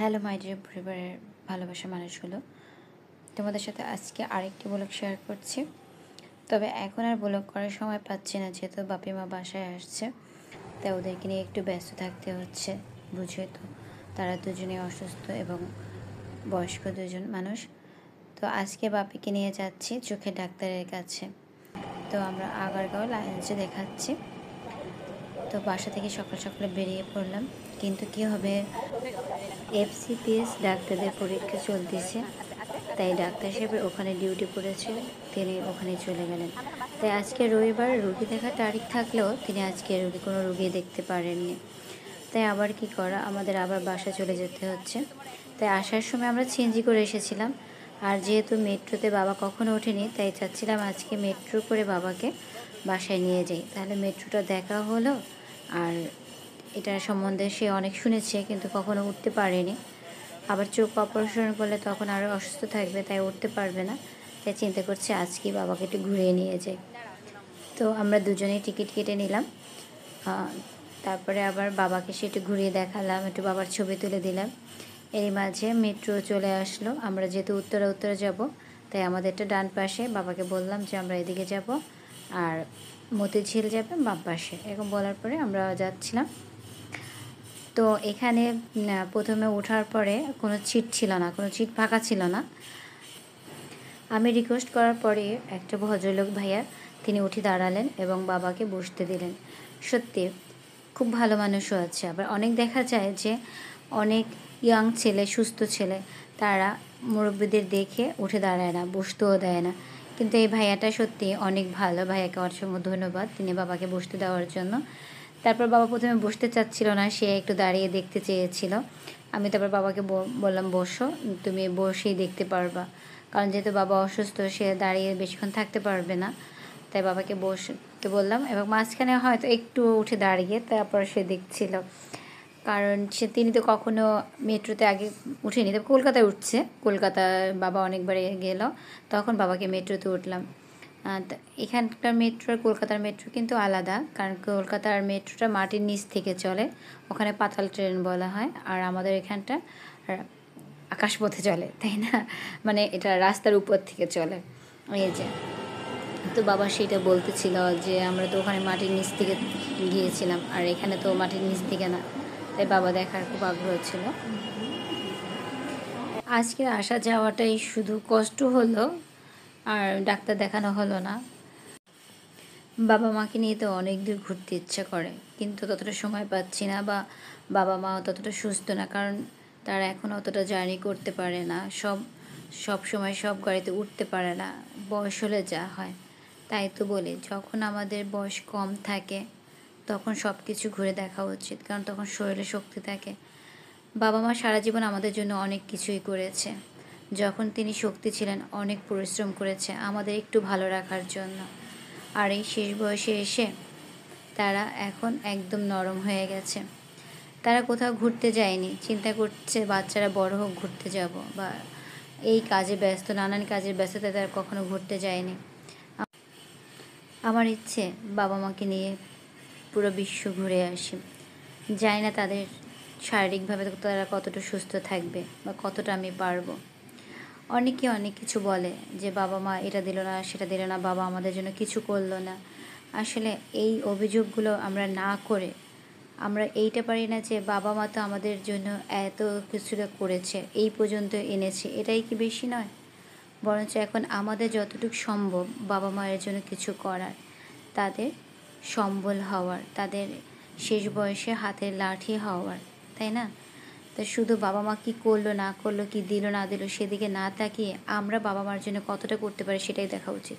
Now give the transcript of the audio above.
Hello my dear পরিবারের ভালোবাসার মানুষগুলো, তোমাদের সাথে আজকে আরেকটি ব্লগ শেয়ার করছি। তবে এখন আর ব্লগ করার সময় পাচ্ছি না, যেহেতু বাপি মা বাসায় আসছে, তাই ওদেরকে নিয়ে একটু ব্যস্ত থাকতে হচ্ছে। বুঝে তো, তারা দুজনে অসুস্থ এবং বয়স্ক দুজন মানুষ। তো আজকে বাপিকে নিয়ে যাচ্ছি চোখের ডাক্তারের কাছে। তো আমরা আগারগাঁও লায়েন্সে দেখাচ্ছি। তো বাসা থেকে সকাল সকালে বেরিয়ে পড়লাম, কিন্তু কী হবে, এফসিপিএস ডাক্তারদের পরীক্ষা চলতেছে, তাই ডাক্তার সাহেবের ওখানে ডিউটি পড়েছে, তিনি ওখানে চলে গেলেন। তাই আজকে রবিবার রুগী দেখার তারিখ থাকলেও তিনি আজকে কোনো রুগী দেখতে পারেননি। তাই আবার কি করা, আমাদের আবার বাসা চলে যেতে হচ্ছে। তাই আসার সময় আমরা সিএনজি করে এসেছিলাম, আর যেহেতু মেট্রোতে বাবা কখনো ওঠেনি, তাই চাচ্ছিলাম আজকে মেট্রো করে বাবাকে বাসায় নিয়ে যাই, তাহলে মেট্রোটা দেখা হলো। আর এটার সম্বন্ধে সে অনেক শুনেছে, কিন্তু কখনো উঠতে পারেনি। আবার চোখ অপারেশন করলে তখন আরও অসুস্থ থাকবে, তাই উঠতে পারবে না। তাই চিন্তা করছি আজকে বাবাকে একটু ঘুরিয়ে নিয়ে যাই। তো আমরা দুজনেই টিকিট কেটে নিলাম। তারপরে আবার বাবাকে সে একটু ঘুরিয়ে দেখালাম, একটু বাবার ছবি তুলে দিলাম। এরই মাঝে মেট্রো চলে আসলো। আমরা যেহেতু উত্তরে যাব, তাই আমাদেরটা ডান পাশে, বাবাকে বললাম যে আমরা এদিকে যাব, আর মতিঝিল যাবে বাম পাশে। এরকম বলার পরে আমরা যাচ্ছিলাম। তো এখানে প্রথমে ওঠার পরে কোনো সিট ছিল না, কোনো সিট ফাঁকা ছিল না। আমি রিকোয়েস্ট করার পরে একটা ভদ্রলোক ভাইয়া তিনি উঠে দাঁড়ালেন এবং বাবাকে বসতে দিলেন। সত্যি খুব ভালো মানুষও আছে। আবার অনেক দেখা যায় যে অনেক ইয়াং ছেলে, সুস্থ ছেলে, তারা মুরব্বীদের দেখে উঠে দাঁড়ায় না, বসতেও দেয় না। কিন্তু এই ভাইয়াটা সত্যি অনেক ভালো, ভাইয়াকে অসংখ্য ধন্যবাদ তিনি বাবাকে বসতে দেওয়ার জন্য। তারপর বাবা প্রথমে বসতে চাচ্ছিল না, সে একটু দাঁড়িয়ে দেখতে চেয়েছিল। আমি তারপর বাবাকে বললাম বসো, তুমি বসেই দেখতে পারবা, কারণ যেহেতু বাবা অসুস্থ, সে দাঁড়িয়ে বেশিক্ষণ থাকতে পারবে না। তাই বাবাকে বসতে বললাম, এবং মাঝখানে হয়তো একটু উঠে দাঁড়িয়ে তারপর সে দেখছিল, কারণ তিনি তো কখনো মেট্রোতে আগে উঠেনি, তবে কলকাতায় উঠছে। কলকাতায় বাবা অনেকবার গেল, তখন বাবাকে মেট্রোতে উঠলাম। এখানকার মেট্রো আর কলকাতার মেট্রো কিন্তু আলাদা, কারণ কলকাতার মেট্রোটা মাটির নিচ থেকে চলে, ওখানে পাতাল ট্রেন বলা হয়। আর আমাদের এখানটা আকাশপথে চলে, তাই না, মানে এটা রাস্তার উপর থেকে চলে। এই যে, তো বাবা সেটা বলতেছিল যে আমরা তো ওখানে মাটির নিচ থেকে গিয়েছিলাম, আর এখানে তো মাটির নিচ থেকে না। তাই বাবা দেখার খুব আগ্রহ ছিল। আজকে আসা যাওয়াটাই শুধু কষ্ট হলো, আর ডাক্তার দেখানো হলো না। বাবা মাকে নিয়ে তো অনেক দূর ঘুরতে ইচ্ছা করে, কিন্তু ততটা সময় পাচ্ছি না, বা বাবা মাও ততটা সুস্থ না, কারণ তারা এখন অতটা জার্নি করতে পারে না, সব সময় সব গাড়িতে উঠতে পারে না, বয়স হলে যা হয়। তাই তো বলি, যখন আমাদের বয়স কম থাকে তখন সব কিছু ঘুরে দেখা উচিত, কারণ তখন শরীরে শক্তি থাকে। বাবা মা সারা জীবন আমাদের জন্য অনেক কিছুই করেছে। যখন তিনি শক্তি ছিলেন, অনেক পরিশ্রম করেছে আমাদের একটু ভালো রাখার জন্য। আর এই শেষ বয়সে এসে তারা এখন একদম নরম হয়ে গেছে। তারা কোথাও ঘুরতে যায়নি, চিন্তা করছে বাচ্চারা বড় হোক ঘুরতে যাব, বা এই কাজে ব্যস্ত, নানান কাজের ব্যস্ততায় তারা কখনো ঘুরতে যায়নি। আমার ইচ্ছে বাবা মাকে নিয়ে পুরো বিশ্ব ঘুরে আসি। জানি না তাদের শারীরিকভাবে তারা কতটা সুস্থ থাকবে, বা কতটা আমি পারবো। অনেকে অনেক কিছু বলে যে বাবা মা এটা দিল না, সেটা দিল না, বাবা আমাদের জন্য কিছু করলো না। আসলে এই অভিযোগগুলো আমরা না করে আমরা এইটা পারি না যে বাবা মা তো আমাদের জন্য এত কিছুটা করেছে, এই পর্যন্ত এনেছে, এটাই কি বেশি নয়? বরঞ্চ এখন আমাদের যতটুকু সম্ভব বাবা মায়ের জন্য কিছু করার, তাদের সম্বল হওয়ার, তাদের শেষ বয়সে হাতের লাঠি হওয়ার, তাই না? তা শুধু বাবা মা কী করলো না করলো, কী দিল না দিল, সেদিকে না তাকিয়ে আমরা বাবা মার জন্য কতটা করতে পারি সেটাই দেখা উচিত।